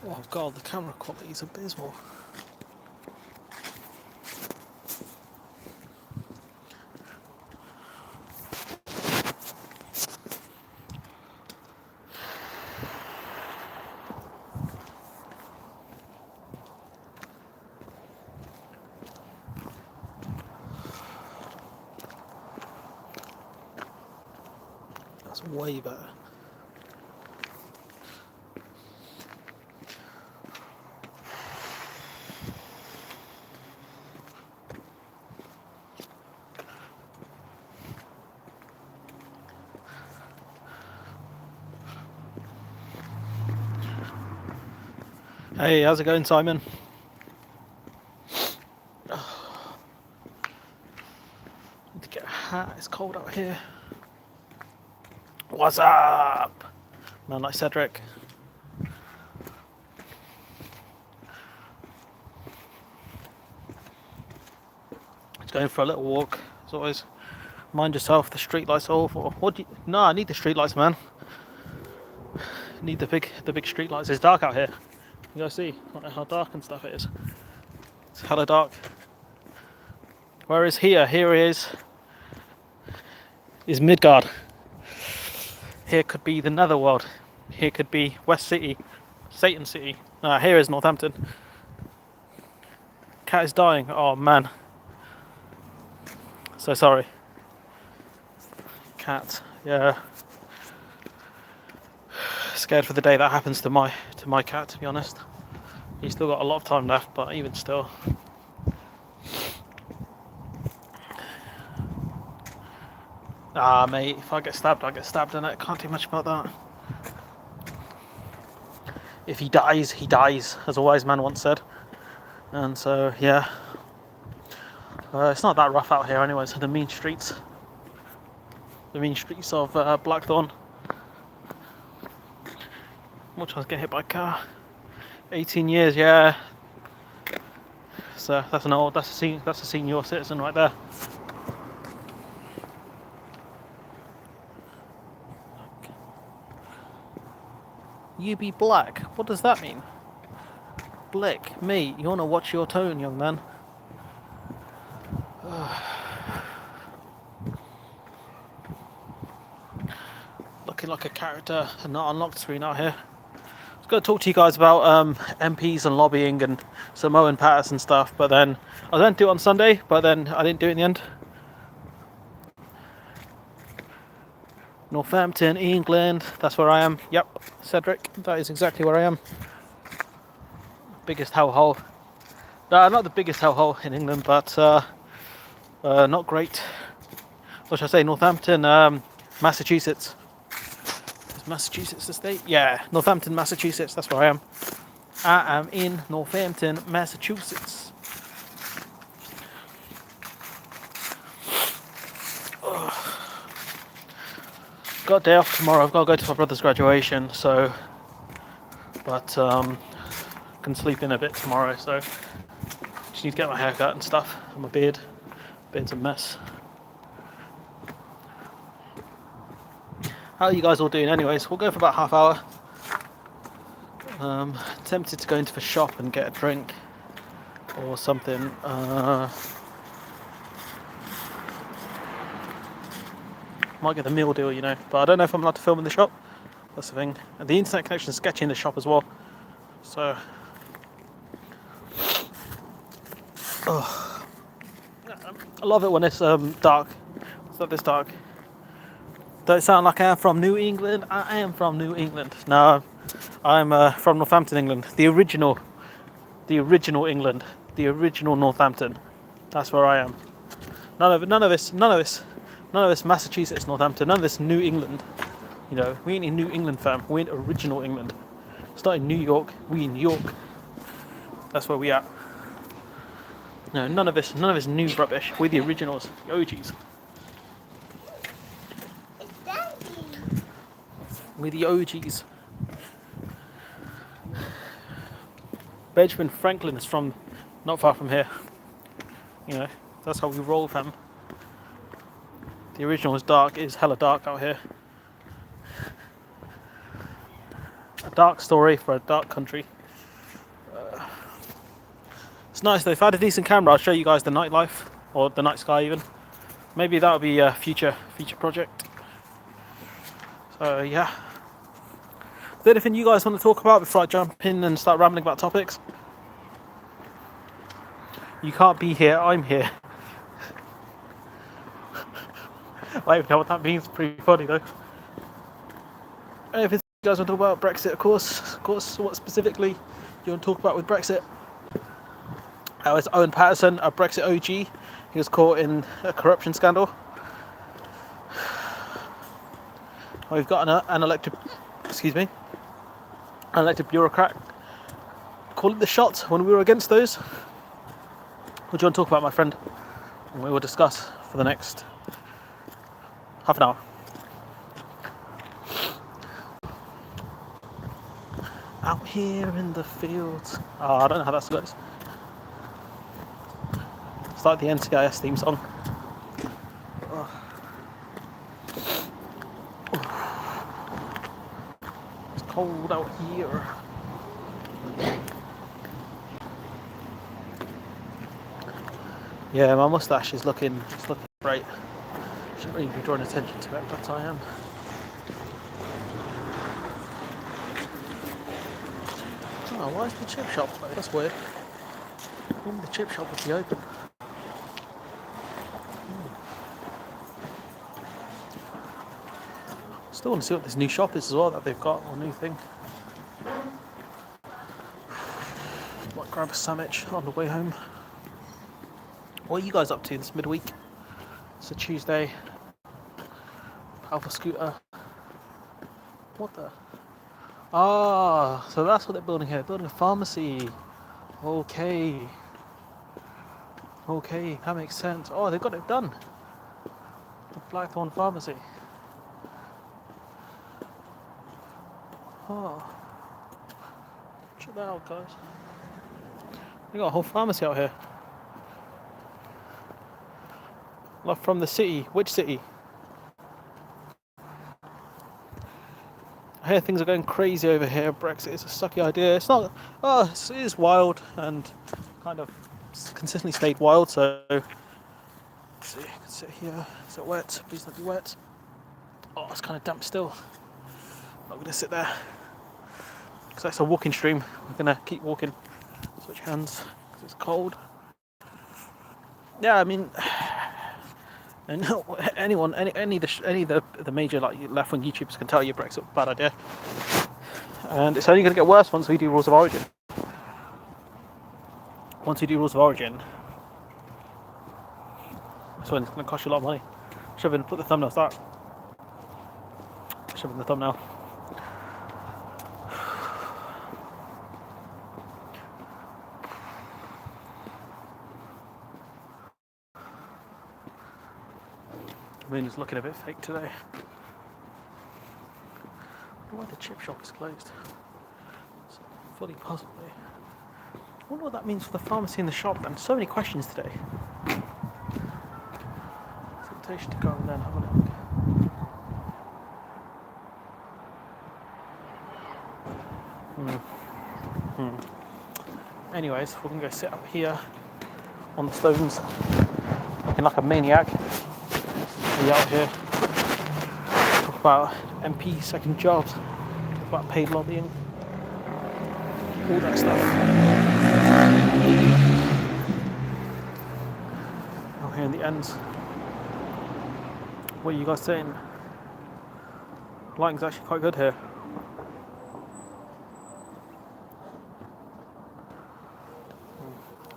Oh god, the camera quality is abysmal. That's way better. Hey, how's it going, Simon? Need to get a hat, it's cold out here. What's up? Man like Cedric. Just going for a little walk, as always. Mind yourself, the street lights are awful. What do you... No, I need the street lights, man. I need the big street lights. It's dark out here. You guys see how dark and stuff it is. It's hella dark. Where is here? Here is Midgard. Here could be the Netherworld. Here could be West City, Satan City. Here is Northampton. Cat is dying. Oh man. So sorry. Cat. Yeah. Scared for the day that happens to my cat, to be honest. He's still got a lot of time left, but even still. Mate, if I get stabbed, I get stabbed, and I can't do much about that. If he dies, as a wise man once said. And so, yeah. It's not that rough out here anyway, so the mean streets. The mean streets of Blackthorn. More chance to get hit by a car. 18 years, yeah. So that's a senior citizen right there. You be black. What does that mean? Blick, mate, you wanna watch your tone, young man. Looking like a character and not unlocked screen out here. I was going to talk to you guys about MPs and lobbying and Samoan Patterson stuff, but then I was going to do it on Sunday, but then I didn't do it in the end. Northampton, England, that's where I am. Yep, Cedric, that is exactly where I am. Biggest hellhole. Not the biggest hellhole in England, but not great. What should I say? Northampton, Massachusetts. Is Massachusetts the state? Yeah, Northampton, Massachusetts, that's where I am. I am in Northampton, Massachusetts. Got a day off tomorrow. I've got to go to my brother's graduation, so but can sleep in a bit tomorrow, so just need to get my hair cut and stuff and my beard's a mess. How are you guys all doing anyways? We'll go for about half hour. Tempted to go into the shop and get a drink or something. Might get the meal deal, you know, but I don't know if I'm allowed to film in the shop. That's the thing. And the internet connection is sketchy in the shop as well. So, I love it when it's dark. It's not this dark. Don't sound like I am from New England. I am from New England. No, I'm from Northampton, England. The original England. The original Northampton. That's where I am. None of this Massachusetts, Northampton. None of this New England. You know, we ain't in New England, fam. We're in original England. It's not in New York. We in York. That's where we at. No, none of this new rubbish. We're the originals, the OGs. We're the OGs. Benjamin Franklin is from not far from here. You know, that's how we roll, fam. The original is hella dark out here. A dark story for a dark country. It's nice though. If I had a decent camera, I'll show you guys the nightlife or the night sky even. Maybe that would be a future project. So yeah. Is there anything you guys want to talk about before I jump in and start rambling about topics? You can't be here, I'm here. I don't even know what that means. Pretty funny though. Anything you guys want to talk about? Brexit, of course. What specifically do you want to talk about with Brexit? It's Owen Paterson, a Brexit OG. He was caught in a corruption scandal. We've got an elected bureaucrat calling the shots when we were against those. What do you want to talk about, my friend? And we will discuss for the next half an hour. Out here in the fields. Oh, I don't know how that goes. It's like the NCIS theme song. Oh. It's cold out here. Yeah, my moustache is looking great. Shouldn't really be drawing attention to it, but I am. Oh, why is the chip shop closed? That's weird. Maybe the chip shop would be open. Still want to see what this new shop is as well that they've got, or new thing. Might grab a sandwich on the way home. What are you guys up to this midweek? It's a Tuesday. Alpha scooter. What the? Ah, so that's what they're building here. They're building a pharmacy. Okay, that makes sense. Oh, they've got it done. The Blackthorn Pharmacy. Oh, check that out, guys. They got a whole pharmacy out here. Like from the city. Which city? I hear things are going crazy over here. Brexit is a sucky idea. It's not. Oh, it is wild and kind of consistently stayed wild. So, let's see. I can sit here. Is it wet? Please don't be wet. Oh, it's kind of damp still. Not going to sit there because that's a walking stream. We're going to keep walking. Switch hands because it's cold. Yeah, I mean. And anyone, any of the major like left-wing YouTubers can tell you Brexit's a bad idea, and it's only going to get worse once we do rules of origin. Once we do rules of origin, so it's going to cost you a lot of money. Should have put the thumbnail start. Should have in the thumbnail. Moon is looking a bit fake today. I wonder why the chip shop is closed. It's fully possibly. I wonder what that means for the pharmacy and the shop then. So many questions today. Temptation to go and then have a look. Anyways, we're gonna go sit up here on the stones looking like a maniac. Out here, talk about MP second jobs, talk about paid lobbying, all that stuff. Out here in the ends. What are you guys saying? Lighting's actually quite good here.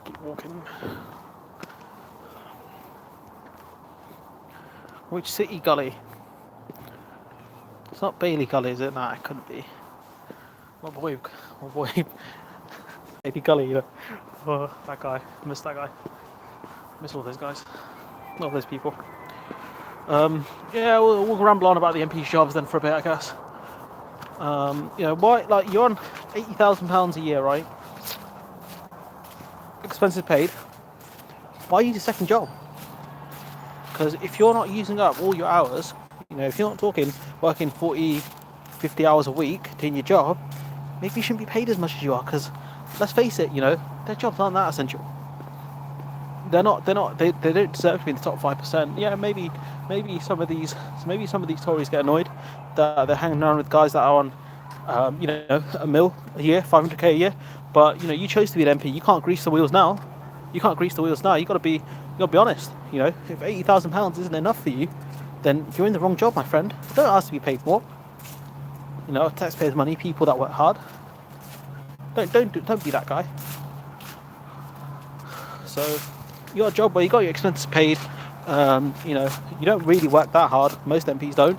Keep walking. Which city gully? It's not Bailey Gully, is it? Nah, it couldn't be. My boy, Bailey Gully, you know. Oh, that guy. I miss that guy. I miss all those guys. All those people. Yeah, we'll ramble on about the MP jobs then for a bit, I guess. You know, why? Like, you're on £80,000 a year, right? Expenses paid. Why you need a second job? Because if you're not using up all your hours, you know, if you're not working 40, 50 hours a week doing your job, maybe you shouldn't be paid as much as you are. Because let's face it, you know, their jobs aren't that essential. they don't deserve to be in the top 5%. Yeah, maybe some of these Tories get annoyed that they're hanging around with guys that are on a mil a year, 500k a year. But you chose to be an MP. You can't grease the wheels now. You got to be honest. If £80,000 isn't enough for you, then you're in the wrong job, my friend. Don't ask to be paid more. Taxpayers' money, people that work hard. Don't be that guy. So you got a job where you got your expenses paid. You don't really work that hard. Most MPs don't.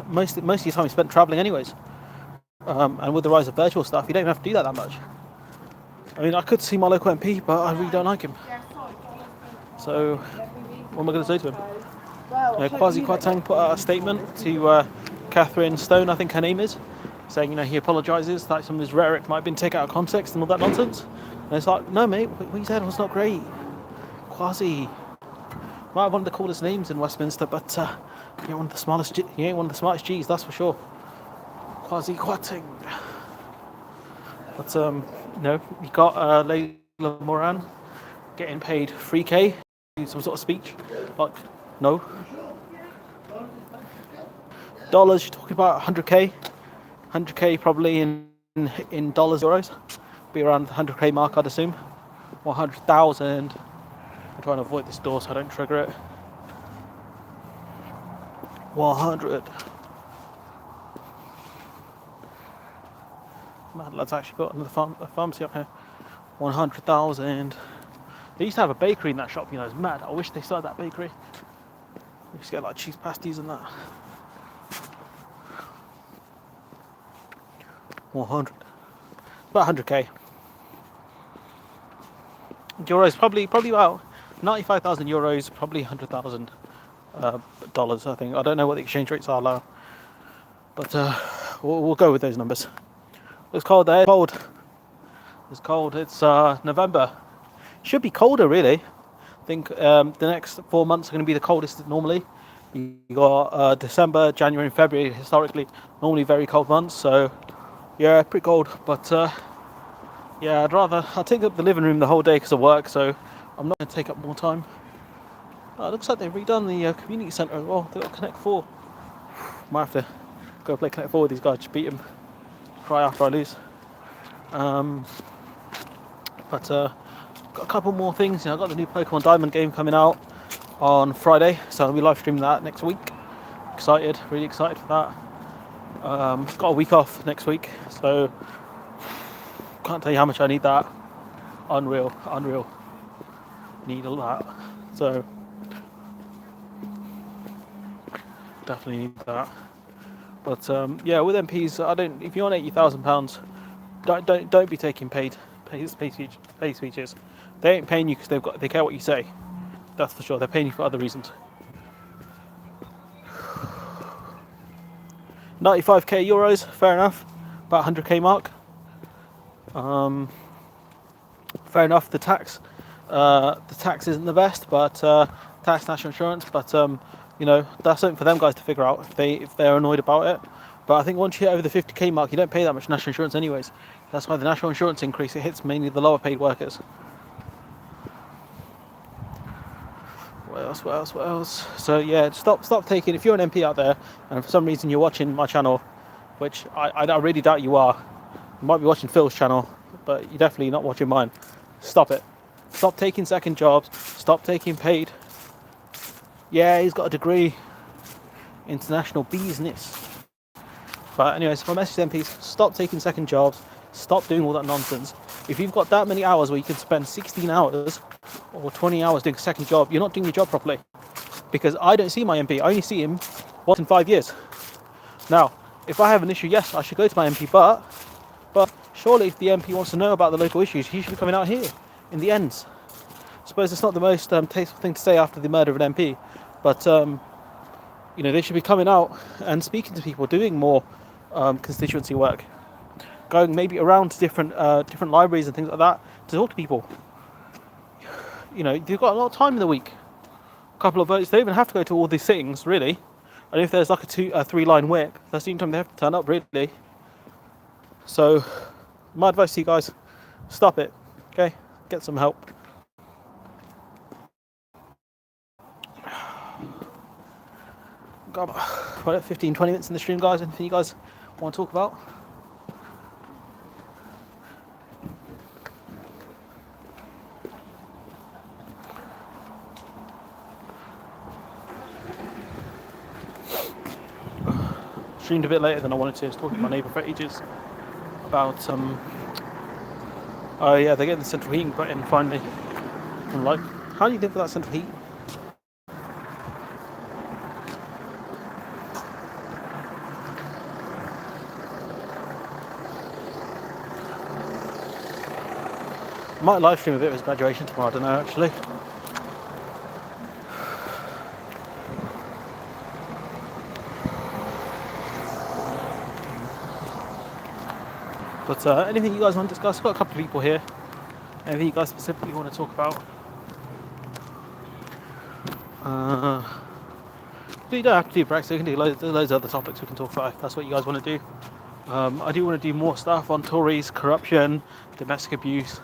Most of your time is spent travelling anyways. And with the rise of virtual stuff, you don't even have to do that much. I mean, I could see my local MP, but I really don't like him. So what am I going to say to him? Kwasi Kwarteng put out a statement to Catherine Stone, I think her name is, saying he apologises that some of his rhetoric might have been taken out of context and all that nonsense. And it's like, no mate, what you said was not great. Kwasi might have one of the coolest names in Westminster, but you ain't one of the smartest G's, that's for sure. Kwasi Kwarteng. But you got Layla Moran getting paid 3k, do some sort of speech. Like, no. Dollars, you're talking about 100k probably in dollars, euros. Be around the 100k mark, I'd assume. 100,000. I'm trying to avoid this door so I don't trigger it. 100. Mad lads actually got another pharmacy up here. 100,000. They used to have a bakery in that shop, it's mad. I wish they started that bakery. We used to get like cheese pasties and that. 100. About 100k. Euros, probably about 95,000 euros, probably 100,000 dollars, I think. I don't know what the exchange rates are now, but we'll go with those numbers. It's cold there. It's cold. It's November. Should be colder, really. I think the next 4 months are going to be the coldest normally. You got December, January, and February, historically, normally very cold months. So, yeah, pretty cold. But, yeah, I'll take up the living room the whole day because of work, so I'm not going to take up more time. It looks like they've redone the community centre as well. They've got Connect 4. Might have to go play Connect 4 with these guys, just beat them. Cry after I lose. But got a couple more things. I've got the new Pokemon Diamond game coming out on Friday, so I'll be live streaming that next week. Really excited for that. Got a week off next week, so can't tell you how much I need that. Unreal. Need all that. So definitely need that. But yeah, with MPs, if you're on £80,000, don't be taking paid speeches. They ain't paying you because they care what you say. That's for sure. They're paying you for other reasons. 95k euros, fair enough. About 100k mark. Fair enough. The tax isn't the best, but tax, national insurance. But that's something for them guys to figure out if they're annoyed about it. But I think once you hit over the 50k mark, you don't pay that much national insurance anyways. That's why the national insurance increase, it hits mainly the lower paid workers. What else? So yeah, stop taking, if you're an MP out there and for some reason you're watching my channel, which I really doubt you are, you might be watching Phil's channel, but you're definitely not watching mine. Stop it. Stop taking second jobs. Stop taking paid. Yeah, he's got a degree, international business. But anyways, my message to MPs, stop taking second jobs. Stop doing all that nonsense. If you've got that many hours where you can spend 16 hours or 20 hours doing a second job, you're not doing your job properly. Because I don't see my MP. I only see him once in 5 years. Now, if I have an issue, yes, I should go to my MP, but surely if the MP wants to know about the local issues, he should be coming out here in the ends. I suppose it's not the most tasteful thing to say after the murder of an MP, but they should be coming out and speaking to people, doing more constituency work, going maybe around to different libraries and things like that to talk to people. You've got a lot of time in the week. A couple of votes. They don't even have to go to all these sittings, really. And if there's like a 3-line whip, that's the only time they have to turn up, really. So, my advice to you guys, stop it. Okay? Get some help. Got about 15, 20 minutes in the stream, guys. Anything you guys want to talk about? Streamed a bit later than I wanted to. I was talking to my neighbour for ages about oh yeah, they're getting the central heating put in finally. I'm like, how do you live without central heat? I might live stream a bit of his graduation tomorrow, I don't know actually. But anything you guys want to discuss? I've got a couple of people here. Anything you guys specifically want to talk about? But you don't have to do Brexit, you can do loads of other topics we can talk about if that's what you guys want to do. I do want to do more stuff on Tories, corruption, domestic abuse.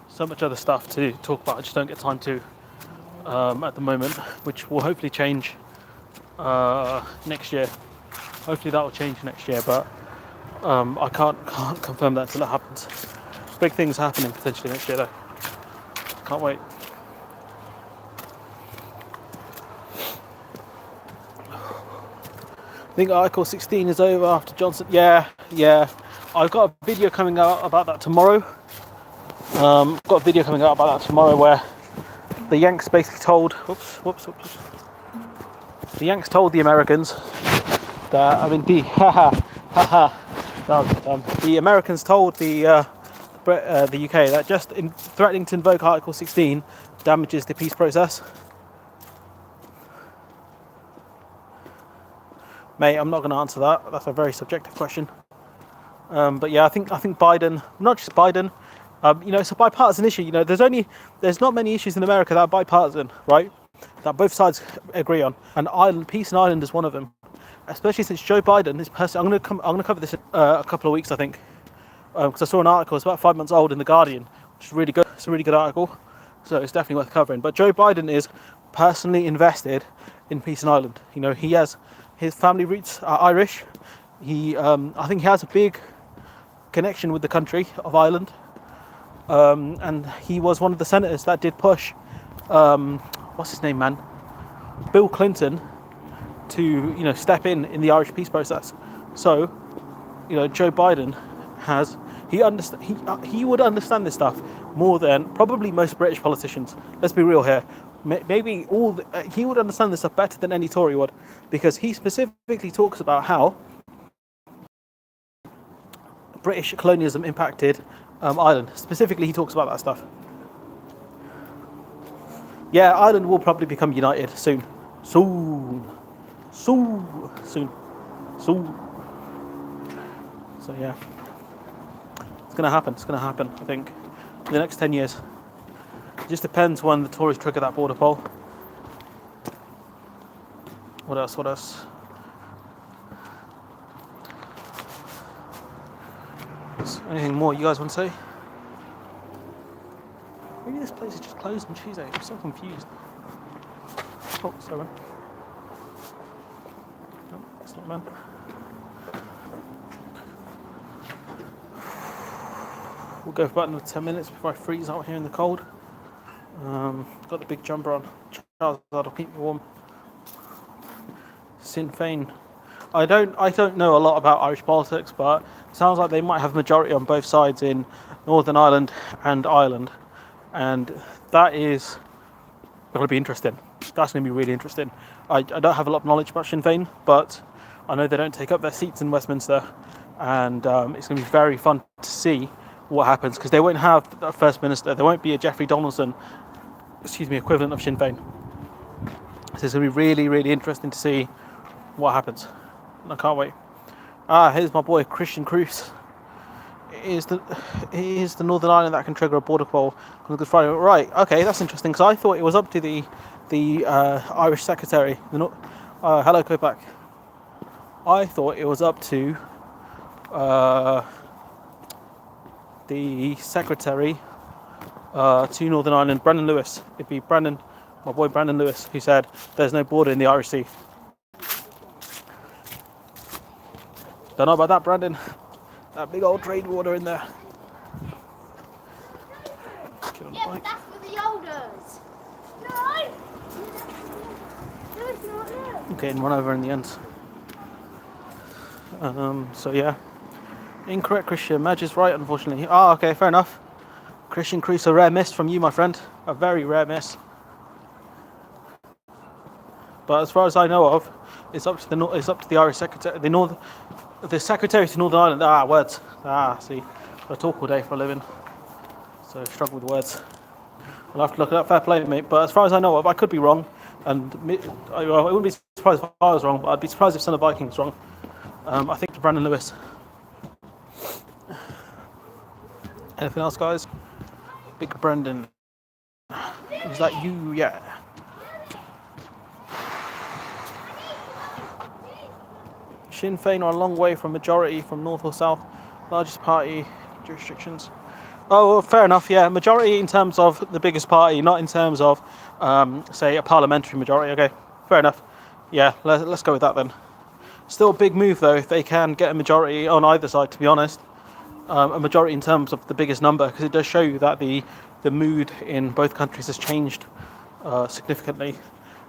So much other stuff to talk about, I just don't get time to at the moment, which will hopefully change next year. Hopefully that will change next year, but I can't confirm that until it happens. Big things happening potentially next year though. Can't wait. I think Article 16 is over after Johnson. Yeah. I've got a video coming out about that tomorrow. Where the Yanks basically told. Whoops. The Yanks told the Americans that. I mean, the Americans told the UK that just threatening to invoke Article 16 damages the peace process. Mate, I'm not going to answer that. That's a very subjective question. But yeah, I think Biden, not just Biden, it's a bipartisan issue. There's not many issues in America that are bipartisan, right? That both sides agree on, and peace in Ireland is one of them. Especially since Joe Biden is I'm going to cover this in a couple of weeks, I think, because I saw an article. It's about 5 months old in the Guardian, which is really good. It's a really good article, so it's definitely worth covering. But Joe Biden is personally invested in peace in Ireland. He has his family roots are Irish. I think he has a big connection with the country of Ireland, and he was one of the senators that did push what's his name, man, Bill Clinton, to step in the Irish peace process. So Joe Biden he would understand this stuff more than probably most British politicians. Let's be real here. Maybe he would understand this stuff better than any Tory would, because he specifically talks about how British colonialism impacted Ireland. Specifically, he talks about that stuff. Yeah, Ireland will probably become united soon. So yeah, it's gonna happen. I think in the next 10 years. It just depends when the Tories trigger that border poll. What else? Anything more you guys want to say? Maybe this place is just closed on Tuesday. I'm so confused. Oh, sorry. No, it's not, man. We'll go for about another 10 minutes before I freeze out here in the cold. Got the big jumper on. Charles, that'll keep me warm. Sinn Féin. I don't know a lot about Irish politics, but it sounds like they might have majority on both sides in Northern Ireland and Ireland, and that is going to be interesting. That's going to be really interesting. I don't have a lot of knowledge about Sinn Féin, but I know they don't take up their seats in Westminster, and it's going to be very fun to see what happens, because they won't have a First Minister. There won't be a Jeffrey Donaldson, equivalent of Sinn Féin. So it's going to be really, really interesting to see what happens. I can't wait. Here's my boy Christian Cruz. It is the Northern Ireland that can trigger a border poll on Good Friday. Right, okay, that's interesting, because I thought it was up to the Irish Secretary. Hello, Kopak. I thought it was up to the Secretary to Northern Ireland, Brandon Lewis. It'd be my boy Brandon Lewis, who said there's no border in the Irish Sea. Don't know about that, Brandon. That big old drain water in there. Yeah, but that's for the olders. No! No, it's not. No. Getting run over in the end. So yeah. Incorrect, Christian. Madge is right, unfortunately. Ah, okay, fair enough. Christian Crease, a rare miss from you, my friend. A very rare miss. But as far as I know of, it's up to the Irish Secretary, the Secretary to Northern Ireland. Ah, words. Ah, see, I talk all day for a living, so I struggle with words. I'll have to look at that. Fair play, mate. But as far as I know of, I could be wrong, and I wouldn't be surprised if I was wrong. But I'd be surprised if Son of Viking was wrong. I think it's Brandon Lewis. Anything else, guys? Big Brendan. Is that you? Yeah. Sinn Féin are a long way from majority from north or south. Largest party jurisdictions. Oh, well, fair enough. Yeah, majority in terms of the biggest party, not in terms of, say, a parliamentary majority. Okay, fair enough. Yeah, let's go with that then. Still a big move though if they can get a majority on either side. To be honest. A majority in terms of the biggest number, because it does show you that the mood in both countries has changed significantly,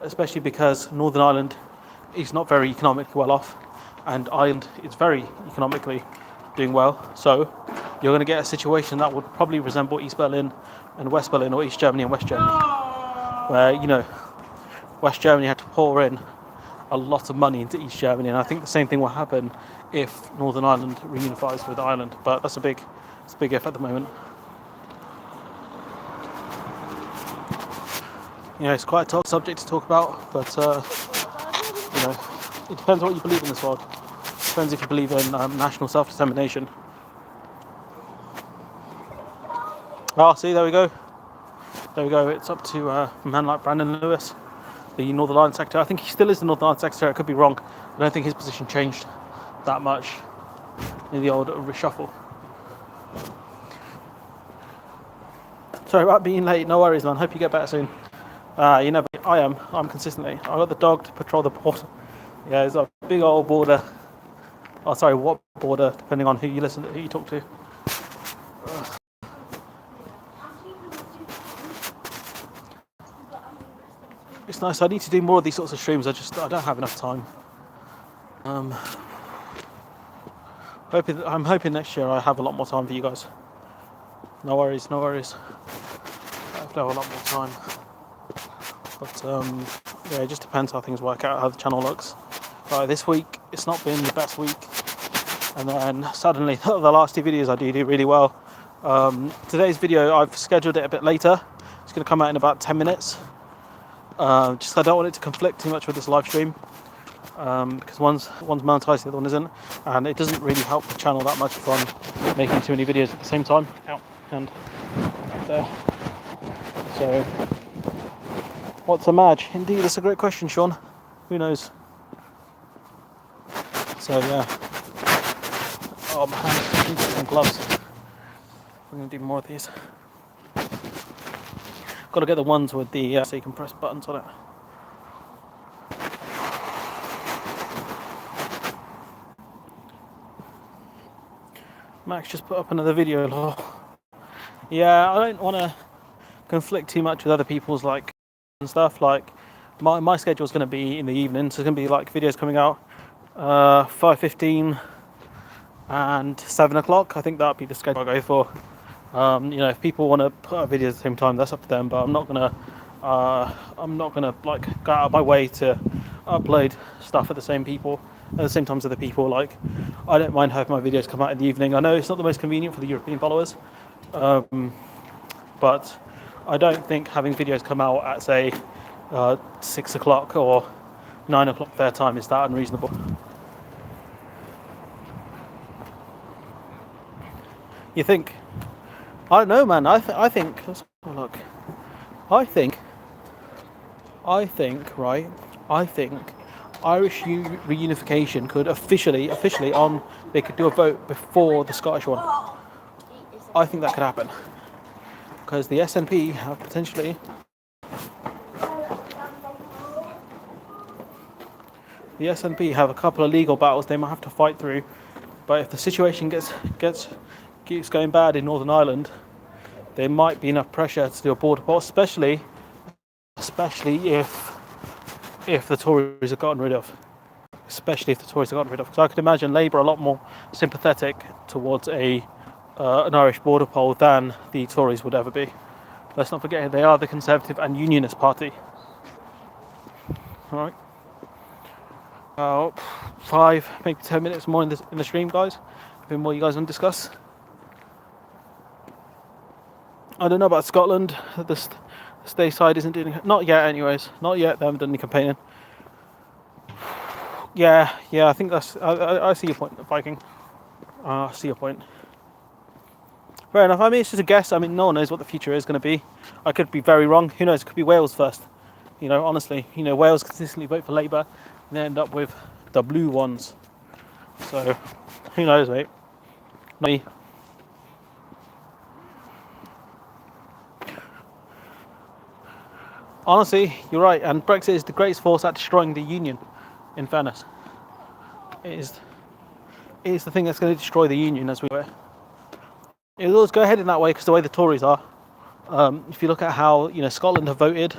especially because Northern Ireland is not very economically well off, and Ireland is very economically doing well. So you're going to get a situation that would probably resemble East Berlin and West Berlin, or East Germany and West Germany, where West Germany had to pour in a lot of money into East Germany, and I think the same thing will happen if Northern Ireland reunifies with Ireland, but that's a big if at the moment. It's quite a tough subject to talk about, but it depends what you believe in this world. It depends if you believe in national self-determination. See, there we go. It's up to a man like Brandon Lewis, the Northern Ireland Secretary. I think he still is the Northern Ireland Secretary. I could be wrong. I don't think his position changed that much in the old reshuffle. Sorry about being late. No worries, man. Hope you get better soon. I'm consistently. I got the dog to patrol the border. Yeah, it's a big old border. Oh, sorry, what border? Depending on who you talk to. It's nice. I need to do more of these sorts of streams. I don't have enough time. I'm hoping next year I have a lot more time for you guys. No worries. I have to have a lot more time. But it just depends how things work out, how the channel looks. This week it's not been the best week, and then suddenly the last two videos I do really well. Today's video I've scheduled it a bit later. It's going to come out in about 10 minutes. I don't want it to conflict too much with this live stream. Because one's monetized, the other one isn't, and it doesn't really help the channel that much from making too many videos at the same time. Ow, and there. So, what's a Madge? Indeed, that's a great question, Sean. Who knows? So yeah. Oh, my hands need some gloves. I'm gonna do more of these. Got to get the ones with the so you can press buttons on it. Max just put up another video. Yeah, I don't want to conflict too much with other people's and stuff. Like my schedule is going to be in the evening, so it's going to be videos coming out 5:15 and 7 o'clock. I think that'd be the schedule I go for. If people want to put out videos at the same time, that's up to them. But I'm not gonna go out of my way to upload stuff at the same time as other people. I don't mind having my videos come out in the evening. I know it's not the most convenient for the European followers, but I don't think having videos come out at say 6 o'clock or 9 o'clock their time is that unreasonable. You think? I don't know, man. I think. Let's have a look. I think. Right. I think Irish reunification could officially they could do a vote before the Scottish one. I think that could happen because the SNP have potentially. The SNP have a couple of legal battles they might have to fight through But if the situation keeps going bad in Northern Ireland, there might be enough pressure to do a border poll, especially if the Tories are gotten rid of. Especially if the Tories are gotten rid of, because I could imagine Labour are a lot more sympathetic towards an Irish border poll than the Tories would ever be. Let's not forget, they are the Conservative and Unionist Party. All right. 5, maybe 10 minutes more in the stream, guys. Anything more you guys want to discuss? I don't know about Scotland. The Stay side isn't doing, not yet, anyways. Not yet. They haven't done any campaigning. Yeah. I think that's. I see your point, Viking. I see your point. Fair enough. I mean, it's just a guess. I mean, no one knows what the future is going to be. I could be very wrong. Who knows? It could be Wales first. You know, honestly, Wales consistently vote for Labour, and they end up with the blue ones. So, who knows, mate? Not me. Honestly, you're right. And Brexit is the greatest force at destroying the union. In fairness, it is the thing that's going to destroy the union as we were. It will always go ahead in that way because the way the Tories are. If you look at how Scotland have voted,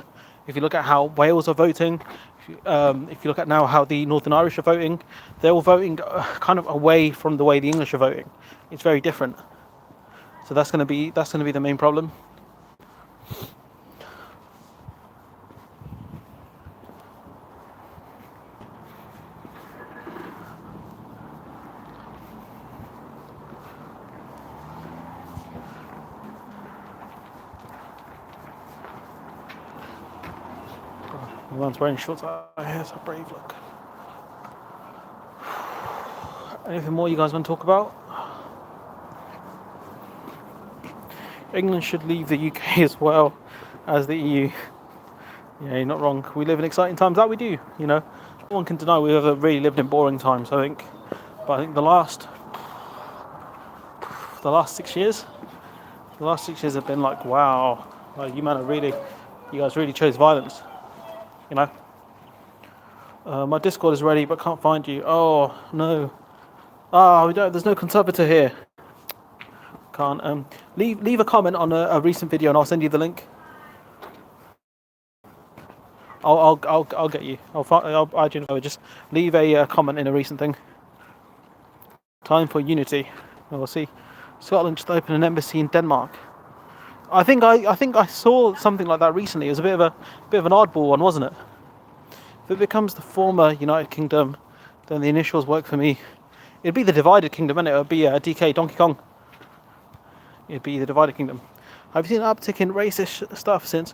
if you look at how Wales are voting, if you look at now how the Northern Irish are voting, they're all voting kind of away from the way the English are voting. It's very different. So that's going to be the main problem. Everyone's wearing shorts. Here's a brave look. Anything more you guys want to talk about? England should leave the UK as well as the EU. Yeah, you're not wrong. We live in exciting times. That we do. No one can deny we've ever really lived in boring times. I think the last 6 years, have been like, wow, like you guys really chose violence. My Discord is ready, but can't find you. Oh no. There's no conservator here. Can't. Leave a comment on a recent video, and I'll send you the link. I'll get you. I'll add you. Just leave a comment in a recent thing. Time for unity. We'll see. Scotland just opened an embassy in Denmark. I think I saw something like that recently. It was a bit of an oddball one, wasn't it? If it becomes the former United Kingdom, then the initials work for me. It'd be the divided kingdom, wouldn't it? It would be DK Donkey Kong. It'd be the divided kingdom. Have you seen an uptick in racist stuff since?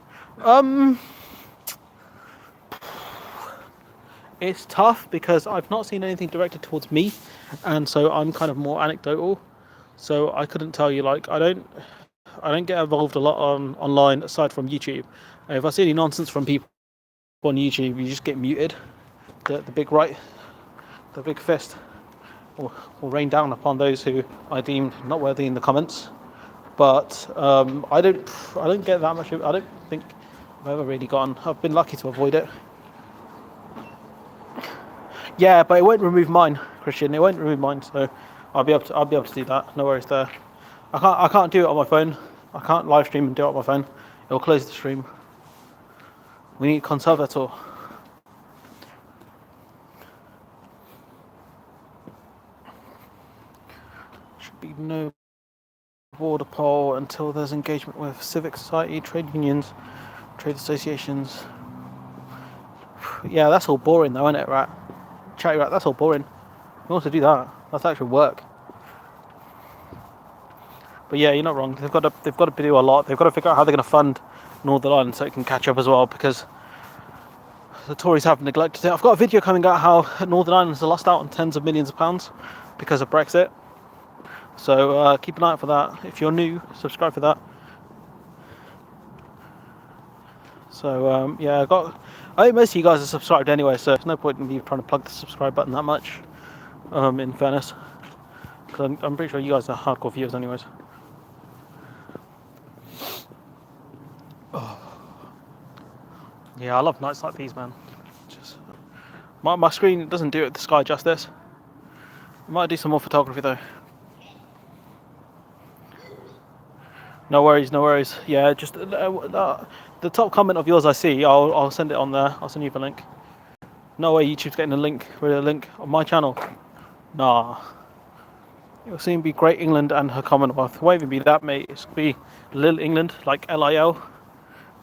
It's tough because I've not seen anything directed towards me, and so I'm kind of more anecdotal. So I couldn't tell you. Like I don't get involved a lot online aside from YouTube. If I see any nonsense from people on YouTube, you just get muted. The big fist will rain down upon those who I deem not worthy in the comments. But I don't get that much. I don't think I've ever really gotten. I've been lucky to avoid it. Yeah, but it won't remove mine, Christian. It won't remove mine, so I'll be able to do that. No worries there. I can't do it on my phone. I can't live stream and do it on my phone. It'll close the stream. We need conservator. Should be no border poll until there's engagement with civic society, trade unions, trade associations. Yeah, that's all boring though, isn't it, Rat? Chatty Rat, that's all boring. We want to do that. That's actual work. But yeah, you're not wrong. They've got to do a lot. They've got to figure out how they're going to fund Northern Ireland so it can catch up as well, because the Tories have neglected it. I've got a video coming out how Northern Ireland has lost out on tens of millions of pounds because of Brexit. So keep an eye out for that. If you're new, subscribe for that. So yeah, I think most of you guys are subscribed anyway, so there's no point in me trying to plug the subscribe button that much. In fairness, because I'm pretty sure you guys are hardcore viewers anyways. Oh. Yeah, I love nights like these, man. My screen doesn't do it the sky justice. Might do some more photography though. No worries, no worries. Yeah, just the top comment of yours I see. I'll send it on there. I'll send you the link. No way YouTube's getting a link with a link on my channel. Nah. It'll soon be Great England and her Commonwealth. It won't even be that, mate. It's gonna be Little England, like LIL.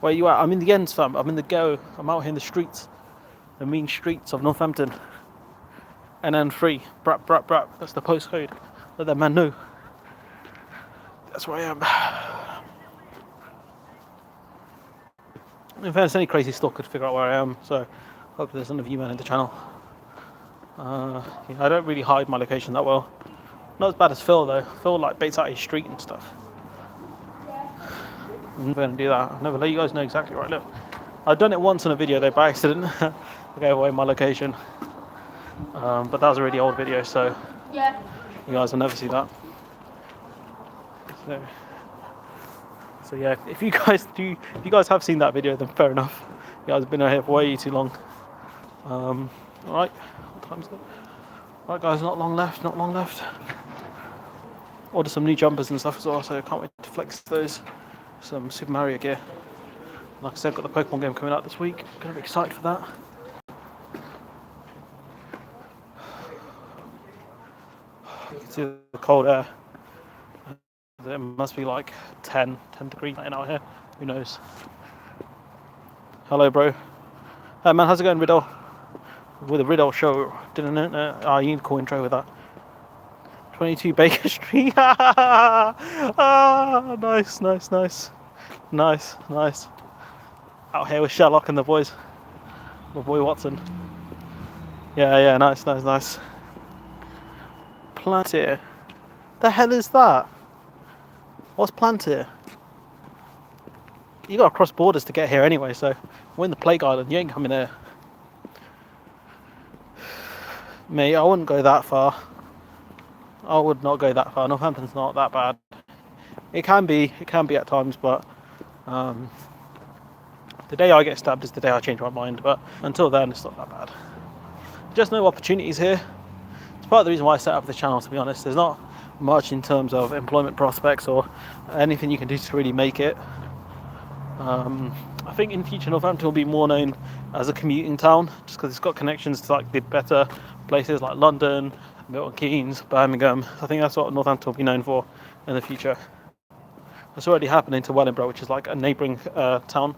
Where you at? I'm in the ends, fam. I'm in the go. I'm out here in the streets, the mean streets of Northampton. NN3, brap, brap, brap. That's the postcode. Let that man know. That's where I am. If there's any crazy stalker could figure out where I am, so hope there's none of you men in the channel. I don't really hide my location that well. Not as bad as Phil though. Phil like baits out his street and stuff. I'm never gonna do that. I'll never let you guys know exactly where I live. I've done it once in a video though by accident. I gave away my location. But that was a really old video, so Yeah. you guys will never see that. So yeah, if you guys have seen that video, then fair enough. You guys have been out here for way too long. Alright, what time is it? Right guys, not long left, not long left. Ordered some new jumpers and stuff as well, so I can't wait to flex those. Some Super Mario gear. Like I said, got the Pokemon game coming out this week. Gonna be excited for that. You can see the cold air. It must be like 10 degrees out here. Who knows? Hello, bro. Hey man, how's it going, Riddle? With a Riddle show. Didn't know. You need a cool intro with that. 22 Baker Street. Nice. Nice. Out here with Sherlock and the boys. My boy Watson. Yeah, nice. Plantier. The hell is that? What's Plantier? You gotta cross borders to get here anyway, so we're in the Plague Island, you ain't coming here. Mate, I wouldn't go that far. I would not go that far. Northampton's not that bad. It can be at times, but the day I get stabbed is the day I change my mind, but until then it's not that bad. Just no opportunities here. It's part of the reason why I set up the channel, to be honest. There's not much in terms of employment prospects or anything you can do to really make it. I think in future Northampton will be more known as a commuting town, just because it's got connections to like the better places like London, Milton Keynes, Birmingham. I think that's what Northampton will be known for in the future. It's already happening to Wellingborough, which is like a neighbouring town.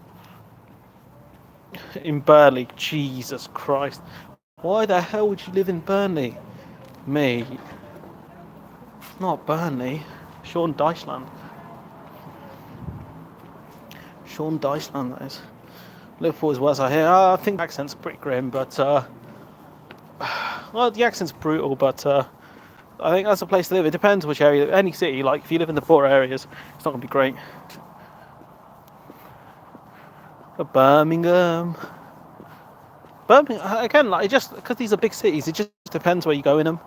In Burnley, Jesus Christ. Why the hell would you live in Burnley? Mate. Not Burnley. Sean Dycheland. That is. Liverpool is worse, I hear. I think the accent's pretty grim, but well, the accent's brutal, but I think that's a place to live. It depends which area. Any city, like if you live in the poorer areas, it's not going to be great. Birmingham, again, like just because these are big cities, it just depends where you go in them.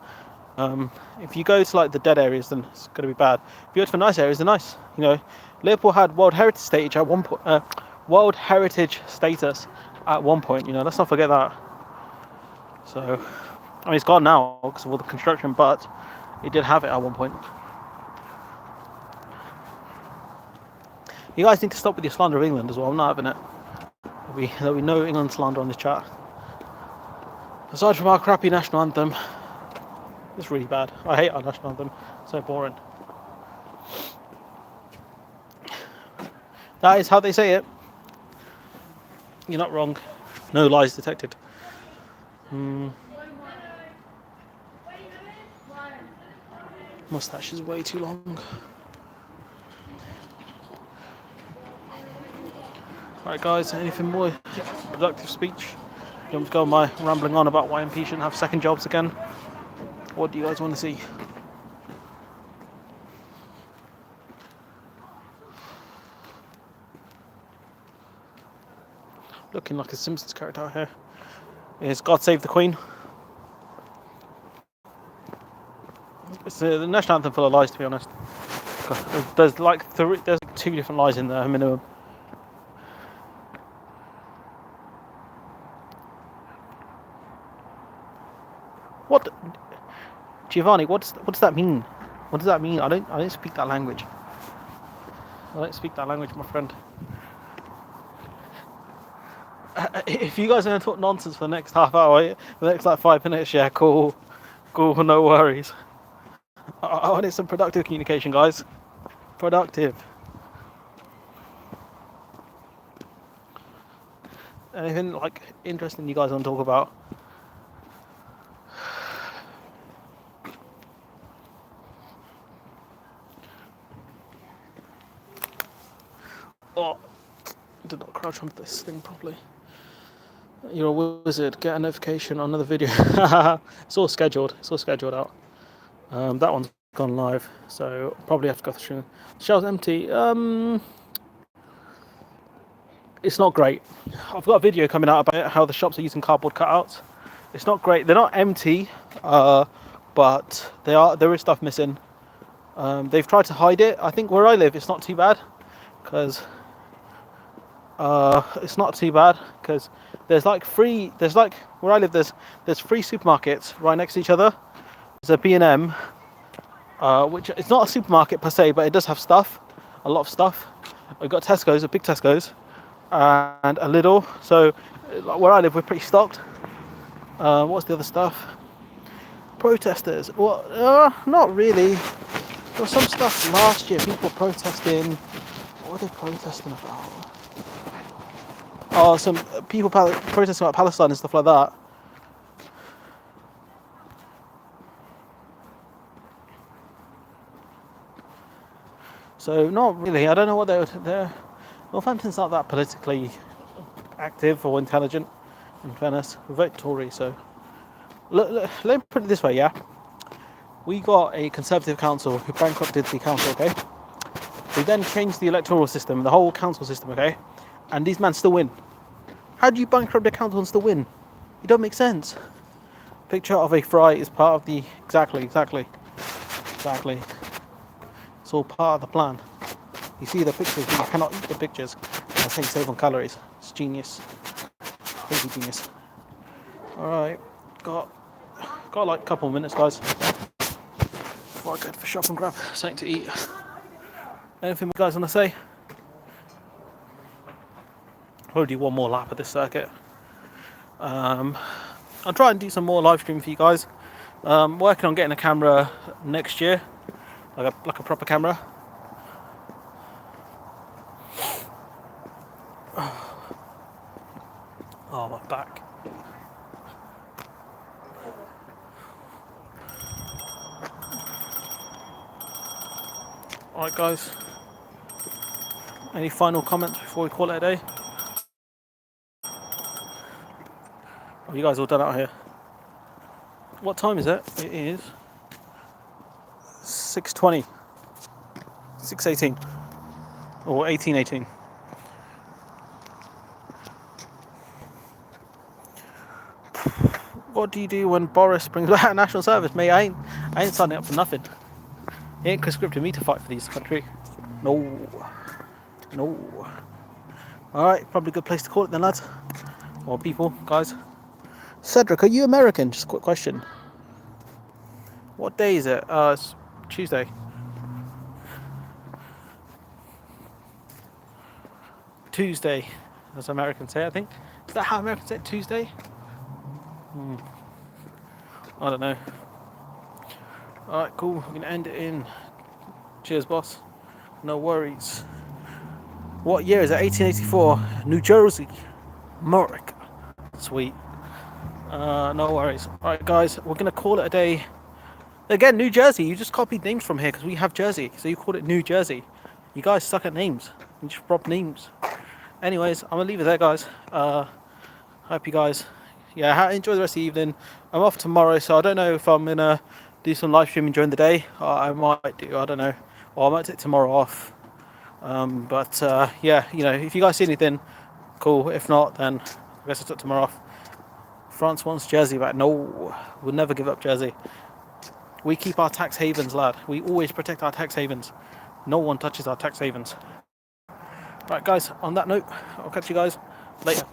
If you go to like the dead areas, then it's going to be bad. If you go to the nice areas, they're nice. You know, Liverpool had World Heritage status at one point. World Heritage status at one point. You know, let's not forget that. So, I mean, it's gone now because of all the construction, but it did have it at one point. You guys need to stop with your slander of England as well. I'm not having it. There'll be no England slander on this chat. Aside from our crappy national anthem, it's really bad. I hate our national anthem. It's so boring. That is how they say it. You're not wrong. No lies detected. Mustache is way too long. Right guys, anything more productive speech? You want to go on my rambling on about why MP shouldn't have second jobs again? What do you guys want to see? Looking like a Simpsons character out here. Is God Save the Queen? It's the national anthem full of lies, to be honest. There's there's 2 different lies in there minimum. What? Giovanni, what does that mean? What does that mean? I don't speak that language. I don't speak that language, my friend. If you guys are going to talk nonsense for the next half hour, the next like 5 minutes, yeah, cool, no worries. I wanted some productive communication, guys. Productive. Anything like interesting you guys want to talk about? Oh, I did not crouch onto this thing properly. You're a wizard. Get a notification on another video. It's all scheduled. It's all scheduled out. That one's gone live, so probably have to go through. The shelf's empty. It's not great. I've got a video coming out about how the shops are using cardboard cutouts. It's not great. They're not empty, but there is stuff missing. They've tried to hide it. I think where I live, it's not too bad, because there's like where I live, there's 3 supermarkets right next to each other. There's a B&M, which it's not a supermarket per se, but it does have stuff, a lot of stuff. We've got Tesco's, a big Tesco's, and a Lidl. So where I live, we're pretty stocked. What's the other stuff? Protesters. Well, not really. There was some stuff last year. People were protesting. What were they protesting about? Oh, some people protesting about Palestine and stuff like that. So not really. I don't know what they're. Northampton's not that politically active or intelligent. In fairness, we vote Tory. So let me put it this way, yeah. We got a Conservative council who bankrupted the council. Okay. They then changed the electoral system, the whole council system. Okay, and these men still win. How do you bankrupt the council and still win? It don't make sense. Picture of a fry is part of the exactly. It's all part of the plan. You see the pictures, but you cannot eat the pictures. That's how you save on calories. It's genius. Crazy genius. Alright. Got like a couple of minutes, guys. Before I go for shop and grab something to eat. Anything you guys want to say? I'll do one more lap of this circuit. I'll try and do some more live stream for you guys. Working on getting a camera next year, like a proper camera. Oh, my back. Alright, guys. Any final comments before we call it a day? Oh, you guys all done out here? What time is it? It is 6:20. 6:18. Or 18:18. What do you do when Boris brings back national service? Mate, I ain't signing up for nothing. He ain't conscripted me to fight for this country. No. Alright, probably a good place to call it then, lads. Or people, guys. Cedric, are you American? Just a quick question. What day is it? It's Tuesday. Tuesday, as Americans say, I think. Is that how Americans say it, Tuesday? I don't know. Alright, cool. We're going to end it in. Cheers, boss. No worries. What year is it? 1884. New Jersey. America. Sweet. No worries. Alright, guys. We're going to call it a day. Again, New Jersey. You just copied names from here because we have Jersey. So you called it New Jersey. You guys suck at names. You just rob names. Anyways, I'm going to leave it there, guys. Hope you guys... Yeah, enjoy the rest of the evening. I'm off tomorrow, so I don't know if I'm going to do some live streaming during the day. I might do, I don't know. Or I might take tomorrow off. Yeah, you know, if you guys see anything, cool. If not, then I guess I took tomorrow off. France wants Jersey back. No, we'll never give up Jersey. We keep our tax havens, lad. We always protect our tax havens. No one touches our tax havens. Right, guys, on that note, I'll catch you guys later.